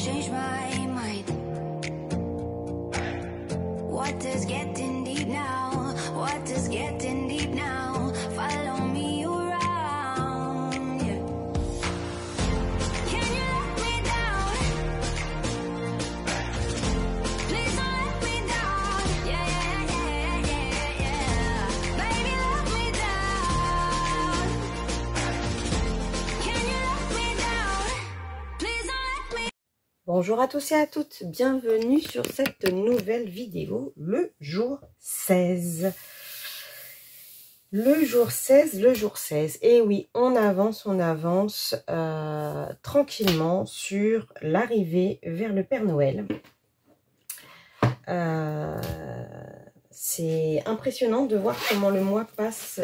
change my mind. What does getting deep now? What does getting deep now? Follow me around, yeah. Can you let me down? Please don't let me down. Yeah, yeah, yeah, yeah, yeah. Baby, let me down. Can you let me down? Please don't let me. Bonjour à tous et à toutes, bienvenue sur cette nouvelle vidéo, le jour 16. Le jour 16. Et oui, on avance tranquillement sur l'arrivée vers le Père Noël. C'est impressionnant de voir comment le mois passe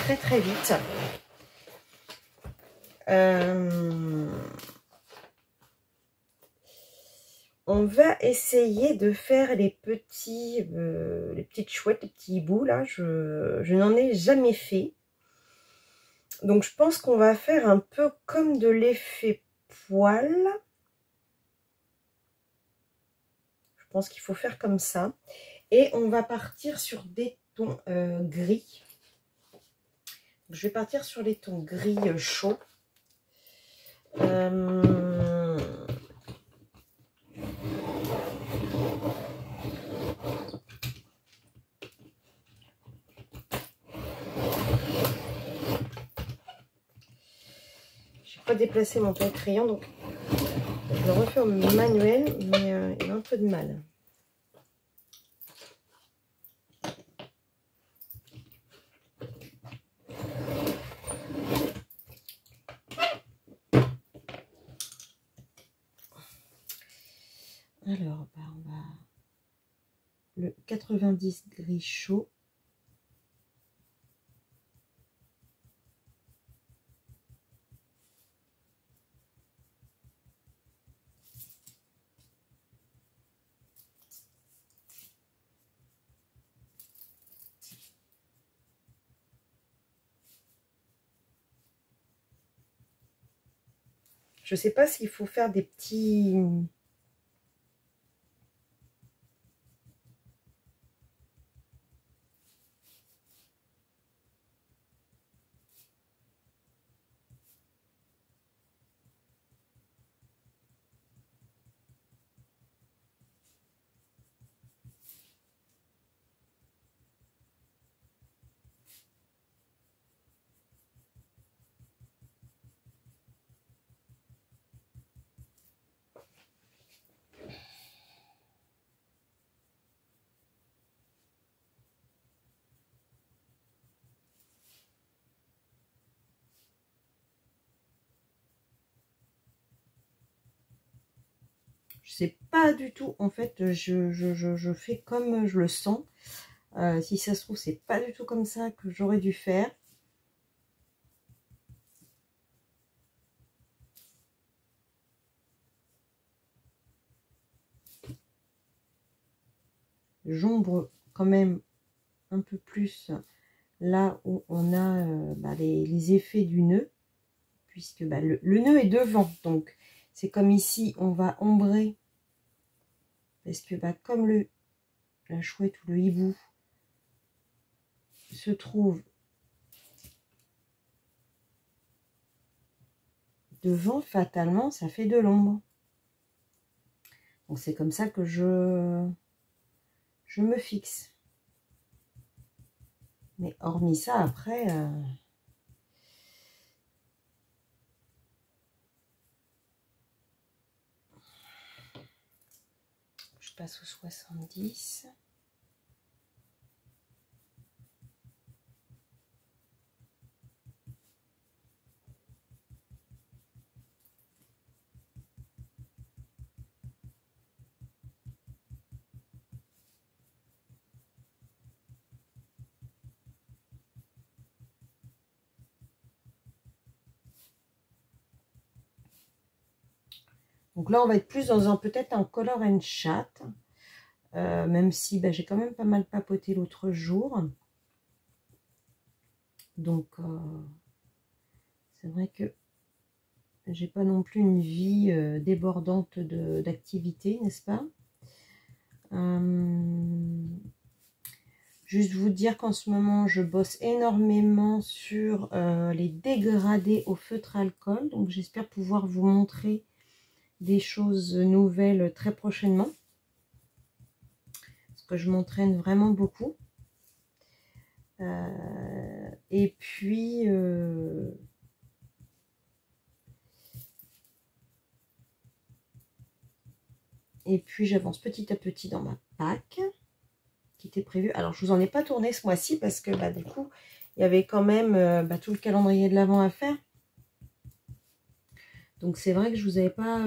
très très vite. On va essayer de faire les petites chouettes, les petits hiboux là. Je n'en ai jamais fait. Donc je pense qu'on va faire un peu comme de l'effet poil. Je pense qu'il faut faire comme ça. Et on va partir sur des tons gris. Je vais partir sur les tons gris chauds. J'ai pas déplacé mon crayon, donc je le refais au manuel, mais il a un peu de mal. Alors, on va le 90 gris chaud. Je sais pas s'il faut faire des petits... Je sais pas du tout, en fait, je fais comme je le sens. Si ça se trouve, c'est pas du tout comme ça que j'aurais dû faire. J'ombre quand même un peu plus là où on a les effets du nœud, puisque le nœud est devant, donc c'est comme ici, on va ombrer, parce que comme la chouette ou le hibou se trouve devant, fatalement, ça fait de l'ombre. Donc c'est comme ça que je me fixe. Mais hormis ça, après... je passe au 70. Donc là, on va être plus dans peut-être un color and chat, même si j'ai quand même pas mal papoté l'autre jour. Donc, c'est vrai que j'ai pas non plus une vie débordante d'activités, n'est-ce pas? Juste vous dire qu'en ce moment, je bosse énormément sur les dégradés au feutre alcool. Donc, j'espère pouvoir vous montrer des choses nouvelles très prochainement. Parce que je m'entraîne vraiment beaucoup. Et puis... j'avance petit à petit dans ma Pâques qui était prévue. Alors, je vous en ai pas tourné ce mois-ci parce que du coup, il y avait quand même tout le calendrier de l'Avent à faire. Donc, c'est vrai que je vous avais pas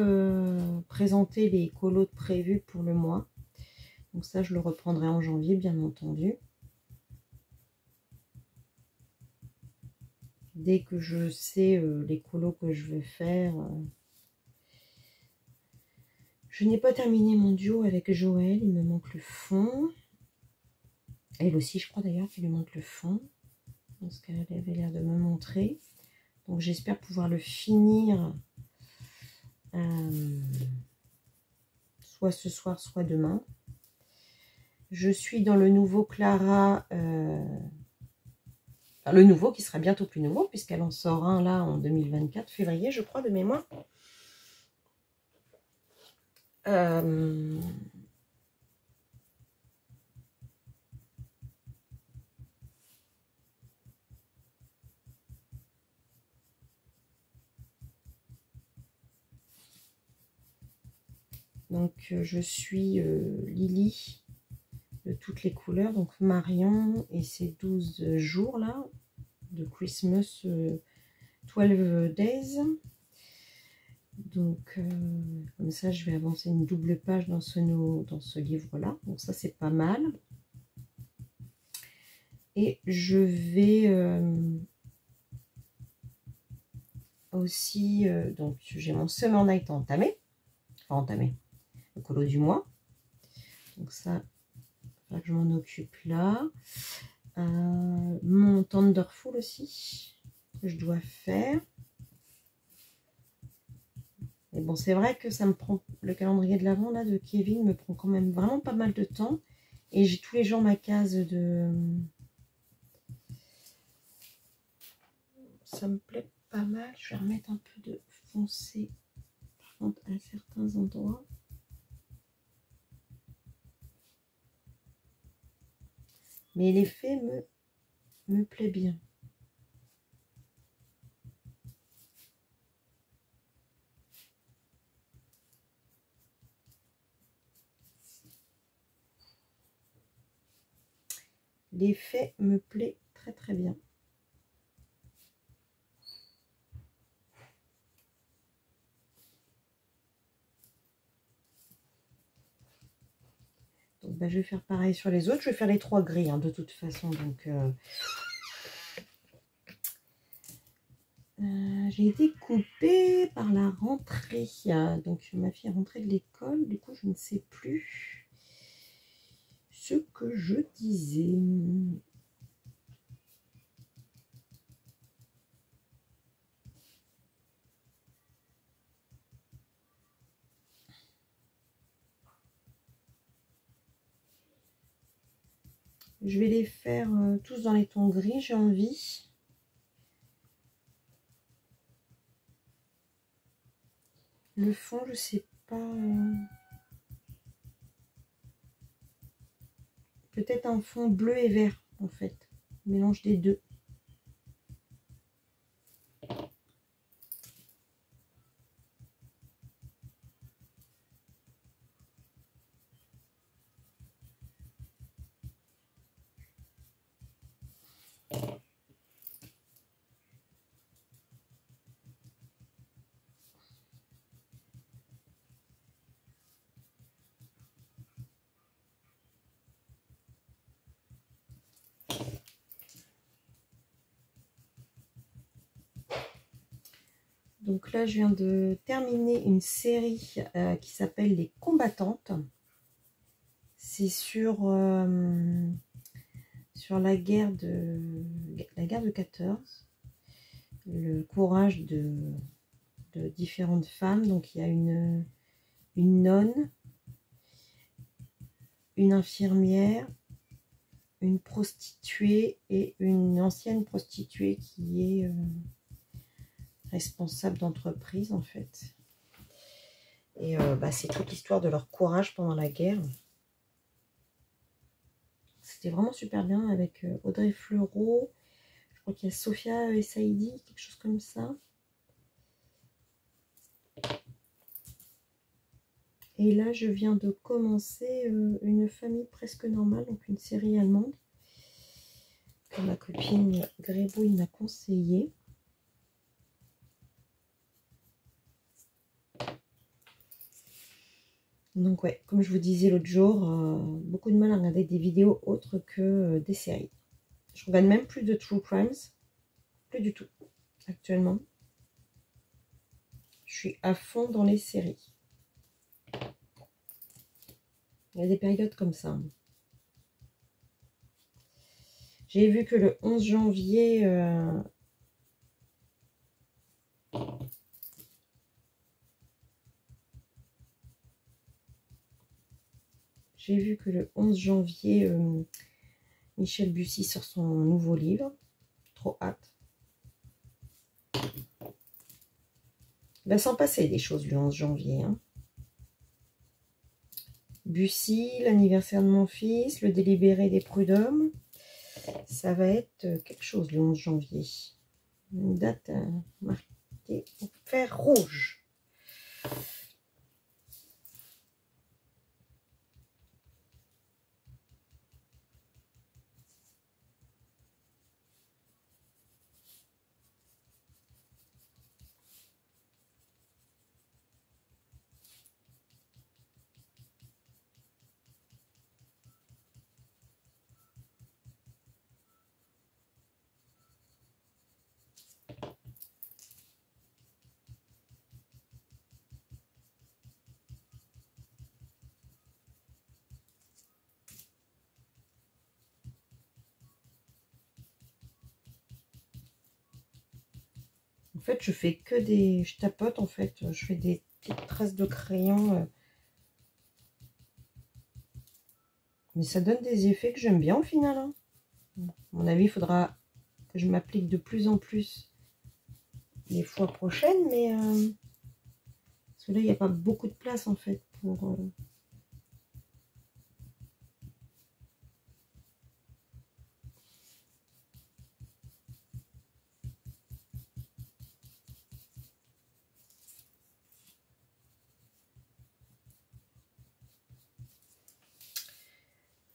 présenté les colos prévus pour le mois. Donc ça, je le reprendrai en janvier, bien entendu. Dès que je sais les colos que je vais faire. Je n'ai pas terminé mon duo avec Joël, il me manque le fond. Elle aussi, je crois d'ailleurs qu'il lui manque le fond. Parce qu'elle avait l'air de me montrer. Donc j'espère pouvoir le finir soit ce soir, soit demain. Je suis dans le nouveau Clara, le nouveau qui sera bientôt plus nouveau, puisqu'elle en sort un là en 2024, février je crois de mémoire. Donc je suis Lily de toutes les couleurs, donc Marion et ses 12 jours là de Christmas 12 days. Donc comme ça je vais avancer une double page dans ce livre là, donc ça c'est pas mal. Et je vais aussi donc j'ai mon Summer Night entamé, le colo du mois, donc ça il va que je m'en occupe là. Mon Thunderful aussi que je dois faire. Et bon, c'est vrai que ça me prend, le calendrier de l'Avent là de Kevin me prend quand même vraiment pas mal de temps. Et j'ai tous les jours ma case de... Ça me plaît pas mal. Je vais remettre un peu de foncé par contre à certains endroits. Mais l'effet me plaît bien. L'effet me plaît très très bien. Donc je vais faire pareil sur les autres. Je vais faire les 3 gris hein, de toute façon. Donc j'ai été coupée par la rentrée. Donc ma fille est rentrée de l'école. Du coup je ne sais plus ce que je disais. Je vais les faire tous dans les tons gris, j'ai envie. Le fond, je sais pas. Peut-être un fond bleu et vert, en fait. Mélange des deux. Donc là, je viens de terminer une série qui s'appelle Les Combattantes. C'est sur la guerre de 14. Le courage de de différentes femmes. Donc il y a une nonne, une infirmière, une prostituée et une ancienne prostituée qui est responsable d'entreprise en fait. Et c'est toute l'histoire de leur courage pendant la guerre. C'était vraiment super bien avec Audrey Fleurot. Je crois qu'il y a Sophia et Saïdi, quelque chose comme ça. Et là, je viens de commencer Une famille presque normale, donc une série allemande que ma copine Grébouille m'a conseillé. Donc ouais, comme je vous disais l'autre jour, beaucoup de mal à regarder des vidéos autres que des séries. Je regarde même plus de True Crimes, plus du tout, actuellement. Je suis à fond dans les séries. Il y a des périodes comme ça. J'ai vu que le 11 janvier... J'ai vu que le 11 janvier, Michel Bussy sort son nouveau livre. Trop hâte. Il va s'en passer des choses le 11 janvier. Hein. Bussy, l'anniversaire de mon fils, le délibéré des prud'hommes. Ça va être quelque chose le 11 janvier. Une date marquée au fer rouge. En fait, je fais que des... Je tapote, en fait. Je fais des petites traces de crayon. Mais ça donne des effets que j'aime bien, au final. Hein. À mon avis, il faudra que je m'applique de plus en plus les fois prochaines. Mais... parce que là, il n'y a pas beaucoup de place, en fait, pour...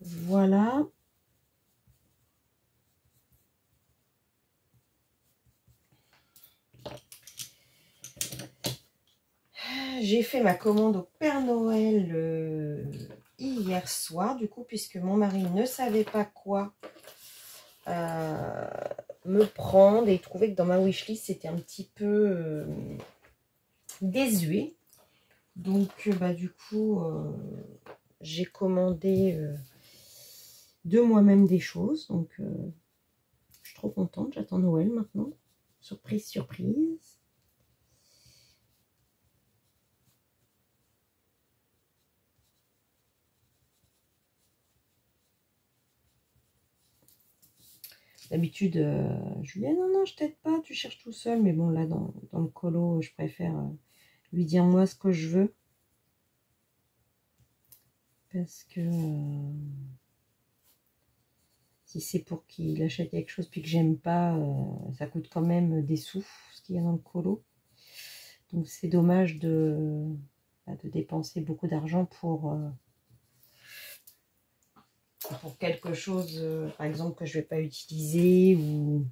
Voilà. J'ai fait ma commande au Père Noël hier soir, du coup, puisque mon mari ne savait pas quoi me prendre et il trouvait que dans ma wishlist, c'était un petit peu désuet. Donc, du coup, j'ai commandé de moi-même des choses. Donc, je suis trop contente. J'attends Noël maintenant. Surprise, surprise. D'habitude, je lui dis non, non, je t'aide pas, tu cherches tout seul. Mais bon, là, dans le colo, je préfère lui dire moi ce que je veux. Parce que si c'est pour qu'il achète quelque chose puis que j'aime pas, ça coûte quand même des sous, ce qu'il y a dans le colo. Donc c'est dommage de dépenser beaucoup d'argent pour quelque chose, par exemple, que je vais pas utiliser ou...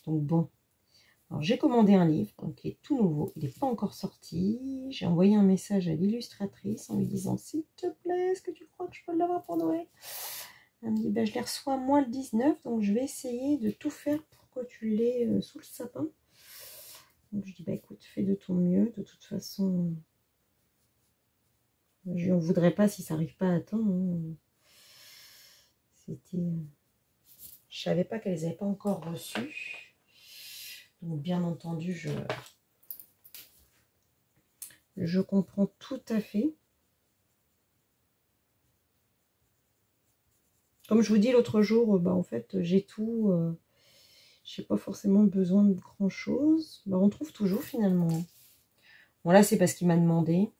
Donc bon, alors j'ai commandé un livre, donc il est tout nouveau, il n'est pas encore sorti. J'ai envoyé un message à l'illustratrice en lui disant s'il te plaît, est-ce que tu crois que je peux l'avoir pour Noël? Elle me dit je les reçois moi le 19, donc je vais essayer de tout faire pour que tu l'aies sous le sapin. Donc je dis écoute, fais de ton mieux, de toute façon je n'en voudrais pas si ça n'arrive pas à temps. Hein. C'était... Je savais pas qu'elles n'avaient pas encore reçu. Donc, bien entendu, je comprends tout à fait. Comme je vous dis l'autre jour, bah, en fait, j'ai tout. Je n'ai pas forcément besoin de grand-chose. Bah, on trouve toujours finalement. Bon, là, c'est parce qu'il m'a demandé.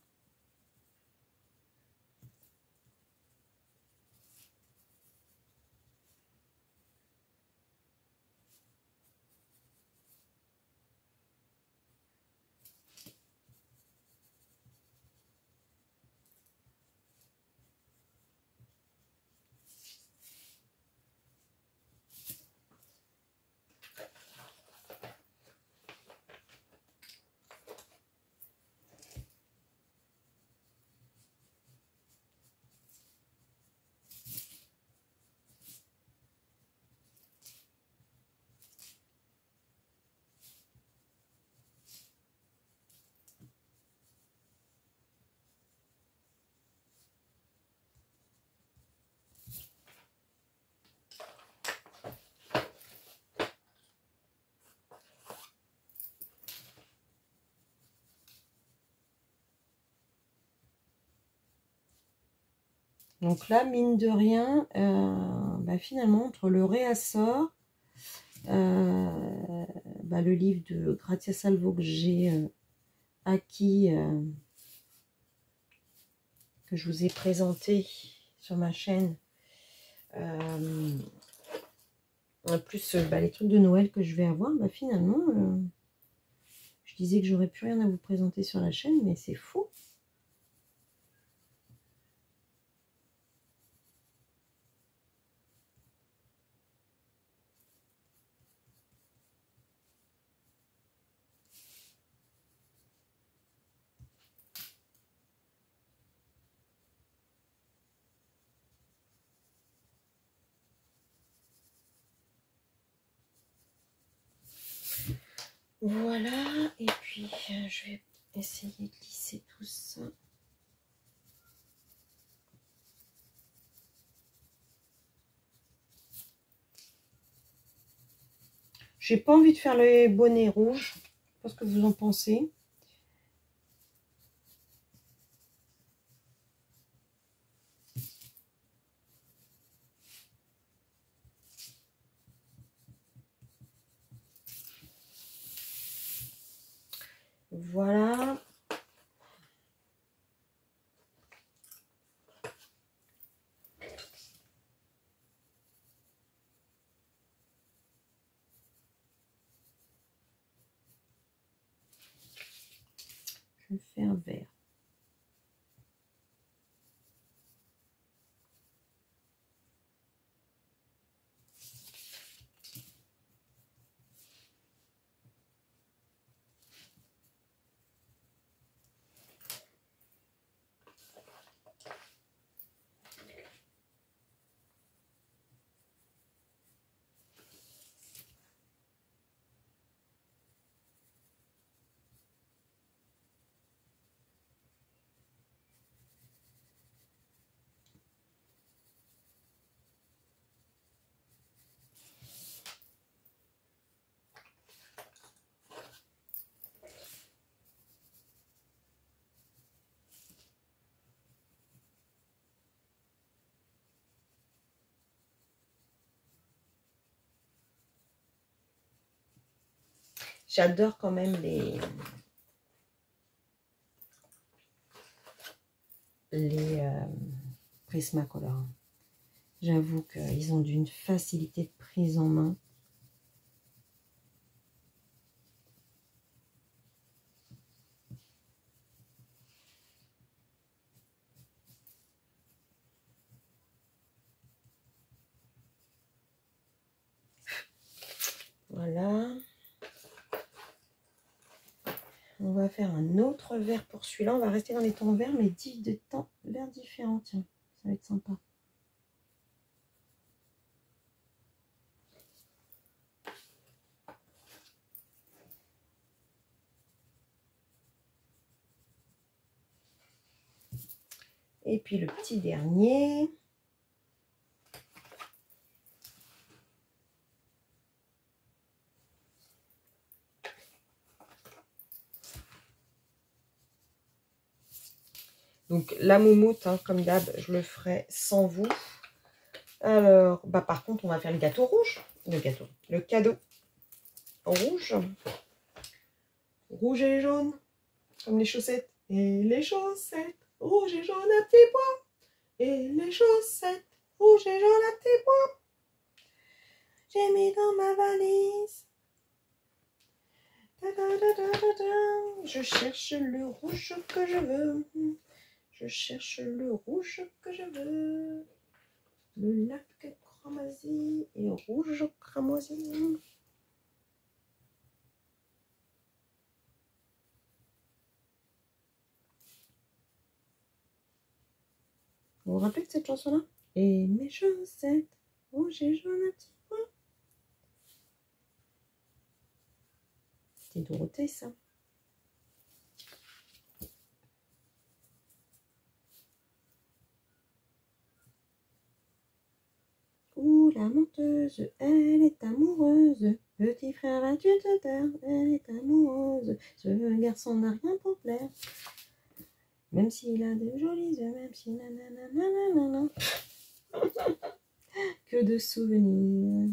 Donc là, mine de rien, bah, finalement, entre le réassort, bah, le livre de Grazia Salvo que j'ai acquis, que je vous ai présenté sur ma chaîne, plus bah, les trucs de Noël que je vais avoir, bah, finalement, je disais que j'aurais plus rien à vous présenter sur la chaîne, mais c'est faux. Voilà, et puis je vais essayer de lisser tout ça. J'ai pas envie de faire les bonnets rouges. Je sais pas ce que vous en pensez. Voilà. Je fais un vert. J'adore quand même les Prismacolor. J'avoue qu'ils ont d'une facilité de prise en main. Voilà. On va faire un autre vert pour celui-là. On va rester dans les tons verts, mais de tons verts différents. Tiens, ça va être sympa. Et puis le petit dernier. Donc la moumoute, hein, comme d'hab, je le ferai sans vous. Alors, bah par contre, on va faire le gâteau rouge. Le cadeau rouge. Rouge et jaune, comme les chaussettes. Et les chaussettes, rouge et jaune à petits pois. Et les chaussettes, rouge et jaune à petits pois. J'ai mis dans ma valise. Ta -da -da -da -da -da. Je cherche le rouge que je veux. Je cherche le rouge que je veux. Le lac cramoisi et rouge cramoisi. Vous vous rappelez de cette chanson-là? Et mes chaussettes, rouge et jaune à petits pois. C'était Dorothée, ça. Ouh, la menteuse, elle est amoureuse. Petit frère, vas-tu te taire? Elle est amoureuse. Ce garçon n'a rien pour plaire. Même s'il a de jolis yeux, même si nanana. Que de souvenirs.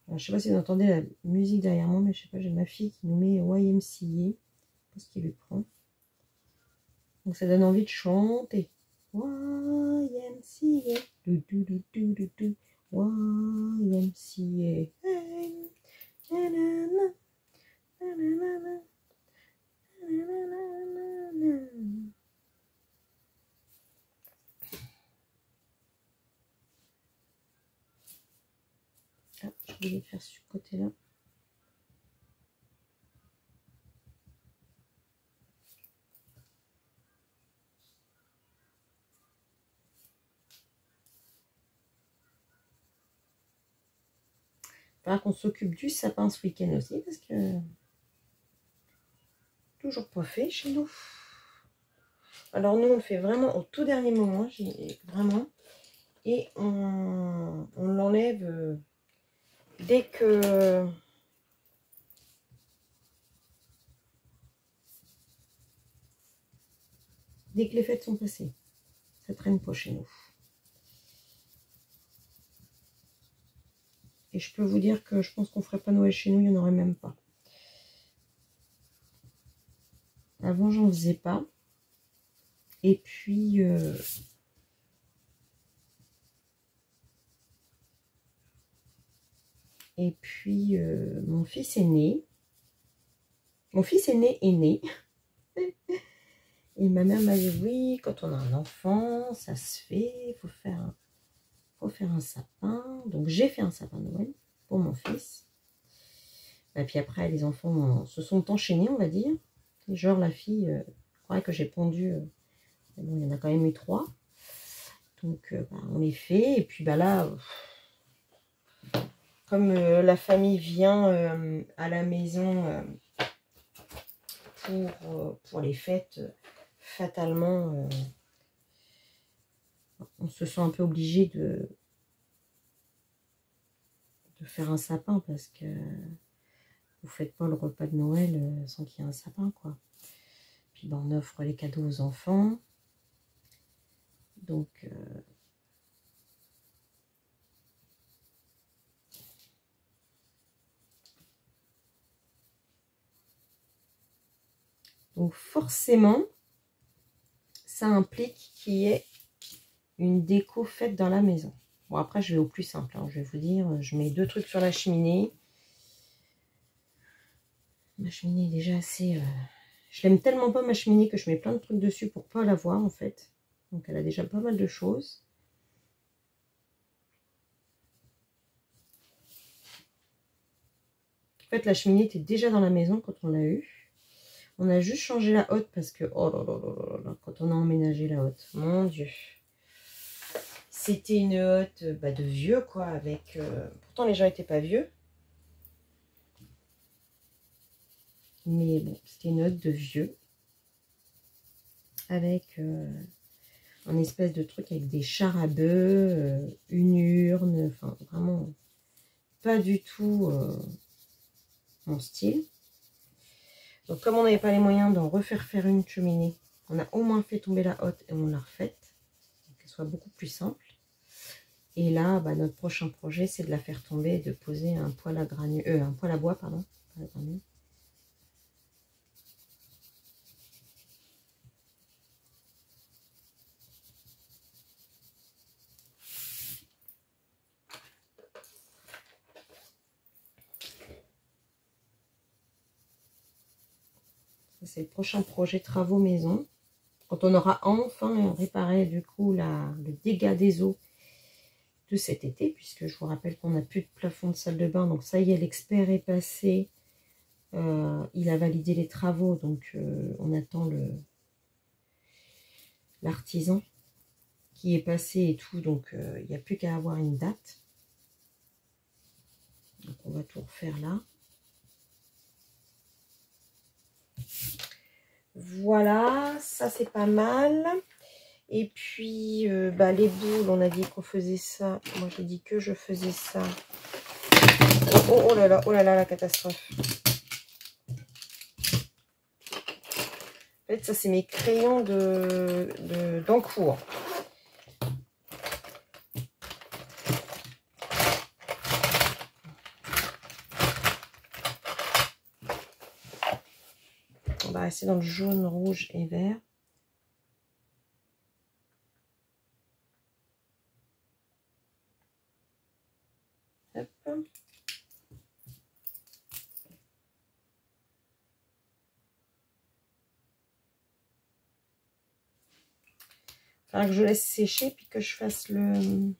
Alors, je sais pas si vous entendez la musique derrière moi, mais je sais pas, j'ai ma fille qui nous met YMCA. Qu'est-ce qu'il lui prend? Donc ça donne envie de chanter. YMCA. YMCA. Hey. Nanana. Nanana. Nanana. Ah, j'ai oublié de faire ce côté-là. Il faudra qu'on s'occupe du sapin ce week-end aussi, parce que toujours pas fait chez nous. Alors nous, on le fait vraiment au tout dernier moment, vraiment. Et on l'enlève dès que... Dès que les fêtes sont passées. Ça traîne pas chez nous. Et je peux vous dire que je pense qu'on ferait pas Noël chez nous, il n'y en aurait même pas. Avant, j'en faisais pas. Et puis... mon fils est né. Mon fils est né. Et ma mère m'a dit, oui, quand on a un enfant, ça se fait, il faut faire un sapin. Donc j'ai fait un sapin de Noël pour mon fils. Et puis après, les enfants se sont enchaînés, on va dire. Et genre la fille, je crois que j'ai pondu, bon, il y en a quand même eu 3. Donc bah, on les fait. Et puis bah là, comme la famille vient à la maison pour les fêtes, fatalement, on se sent un peu obligé de faire un sapin parce que vous faites pas le repas de Noël sans qu'il y ait un sapin, quoi. Puis ben, on offre les cadeaux aux enfants. Donc forcément, ça implique qu'il y ait une déco faite dans la maison. Bon, après, je vais au plus simple. Hein. Je vais vous dire, je mets 2 trucs sur la cheminée. Ma cheminée est déjà assez... Je l'aime tellement pas, ma cheminée, que je mets plein de trucs dessus pour pas la voir, en fait. Donc, elle a déjà pas mal de choses. En fait, la cheminée était déjà dans la maison quand on l'a eue. On a juste changé la hotte parce que... Oh là là là là là, quand on a emménagé la hotte. Mon Dieu. C'était une hotte de vieux, quoi, avec... Pourtant, les gens n'étaient pas vieux. Mais bon, c'était une hotte de vieux. Avec un espèce de truc avec des chars à bœufs, une urne. Enfin, vraiment, pas du tout mon style. Donc, comme on n'avait pas les moyens d'en refaire faire une cheminée, on a au moins fait tomber la hotte et on l'a refaite. Pour qu'elle soit beaucoup plus simple. Et là, notre prochain projet, c'est de la faire tomber et de poser un poêle à un poêle à bois, pardon. Pas à granule. C'est le prochain projet travaux maison. Quand on aura enfin réparé du coup le dégât des eaux de cet été, puisque je vous rappelle qu'on n'a plus de plafond de salle de bain. Donc ça y est, l'expert est passé. Il a validé les travaux, donc on attend l'artisan qui est passé et tout. Donc il n'y a plus qu'à avoir une date. Donc on va tout refaire là. Voilà, ça c'est pas mal. Et puis, les boules, on a dit qu'on faisait ça. Moi, j'ai dit que je faisais ça. Oh là là, la catastrophe. En fait, ça, c'est mes crayons d'encours. On va rester dans le jaune, rouge et vert. Hop. Il faudra que je laisse sécher puis que je fasse le...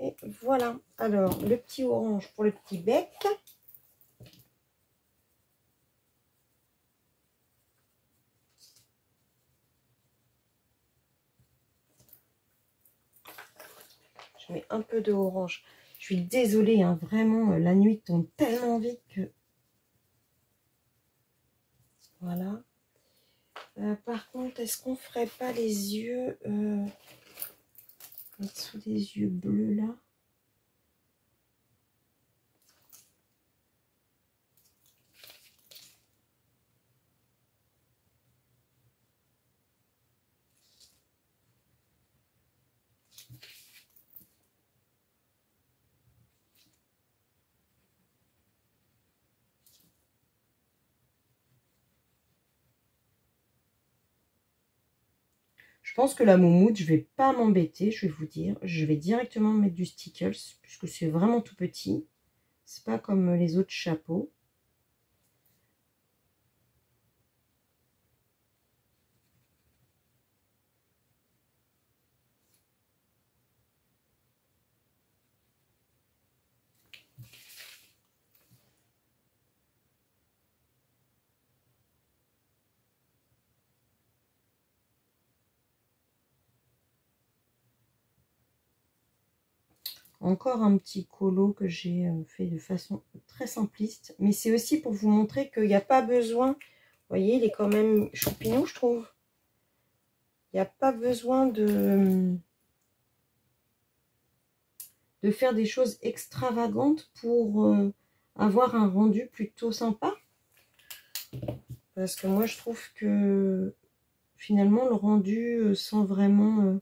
Et voilà. Alors, le petit orange pour le petit bec. Je mets un peu de orange. Je suis désolée, hein, vraiment, la nuit tombe tellement vite que... Voilà. Par contre, est-ce qu'on ferait pas les yeux en dessous des yeux bleus là? Je pense que la moumoute, je vais pas m'embêter, je vais vous dire. Je vais directement mettre du stickles, puisque c'est vraiment tout petit. C'est pas comme les autres chapeaux. Encore un petit colo que j'ai fait de façon très simpliste. Mais c'est aussi pour vous montrer qu'il n'y a pas besoin... Vous voyez, il est quand même champignon, je trouve. Il n'y a pas besoin de faire des choses extravagantes pour avoir un rendu plutôt sympa. Parce que moi, je trouve que finalement, le rendu sent vraiment...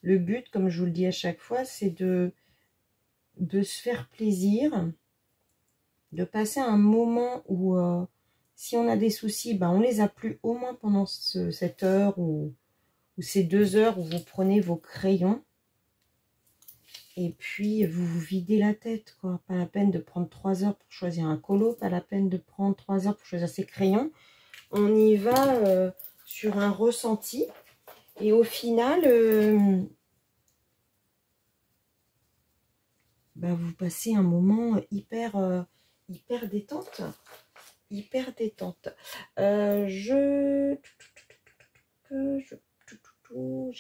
Le but, comme je vous le dis à chaque fois, c'est de se faire plaisir, de passer un moment où si on a des soucis, ben on les a plus au moins pendant cette heure ou ces 2 heures où vous prenez vos crayons et puis vous vous videz la tête, quoi. Pas la peine de prendre 3 heures pour choisir un colo, pas la peine de prendre 3 heures pour choisir ses crayons. On y va sur un ressenti et au final... bah, vous passez un moment hyper détente. Hyper détente. J'ai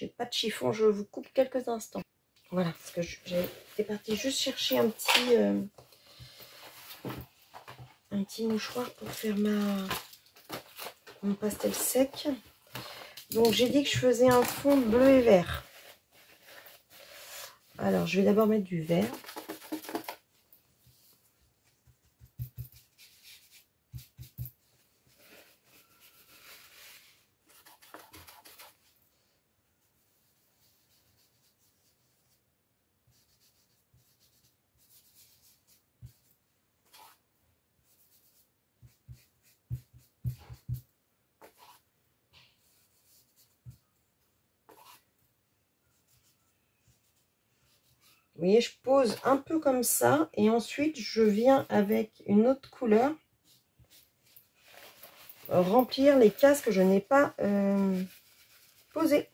pas de chiffon, je vous coupe quelques instants. Voilà, parce que j'étais partie juste chercher un petit mouchoir pour faire mon pastel sec. Donc j'ai dit que je faisais un fond bleu et vert. Alors je vais d'abord mettre du vert. Vous voyez, je pose un peu comme ça et ensuite je viens avec une autre couleur remplir les cases que je n'ai pas posées.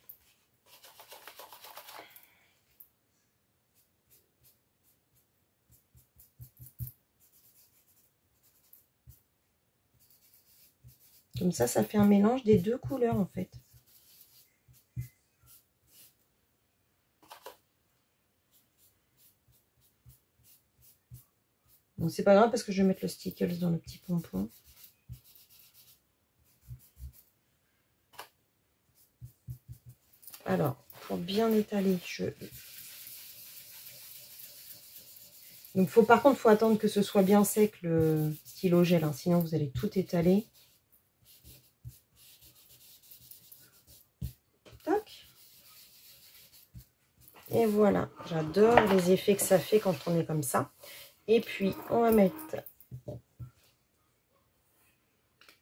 Comme ça fait un mélange des 2 couleurs en fait. Bon, c'est pas grave parce que je vais mettre le stickers dans le petit pompon. Alors, pour bien étaler, donc par contre, il faut attendre que ce soit bien sec le stylo gel, hein, sinon vous allez tout étaler. Tac. Et voilà, j'adore les effets que ça fait quand on est comme ça. Et puis, on va mettre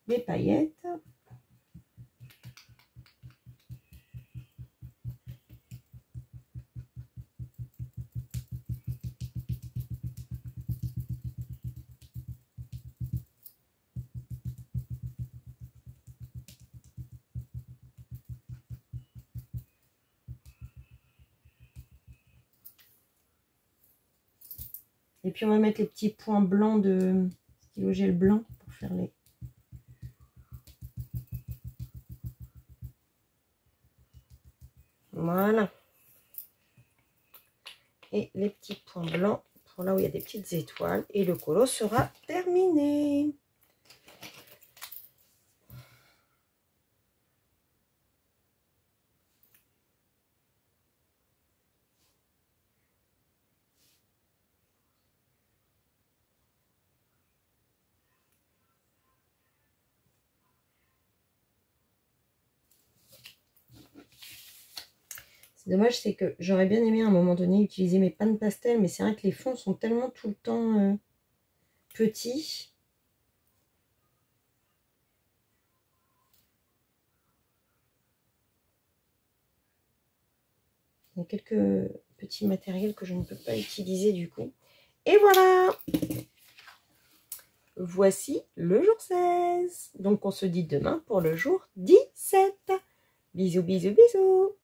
des paillettes. Et puis, on va mettre les petits points blancs de stylo gel blanc pour faire les... Voilà. Et les petits points blancs pour là où il y a des petites étoiles. Et le colo sera terminé. Dommage, c'est que j'aurais bien aimé à un moment donné utiliser mes pannes pastel, mais c'est vrai que les fonds sont tellement tout le temps petits. Il y a quelques petits matériels que je ne peux pas utiliser du coup. Et voilà! Voici le jour 16. Donc on se dit demain pour le jour 17. Bisous, bisous, bisous!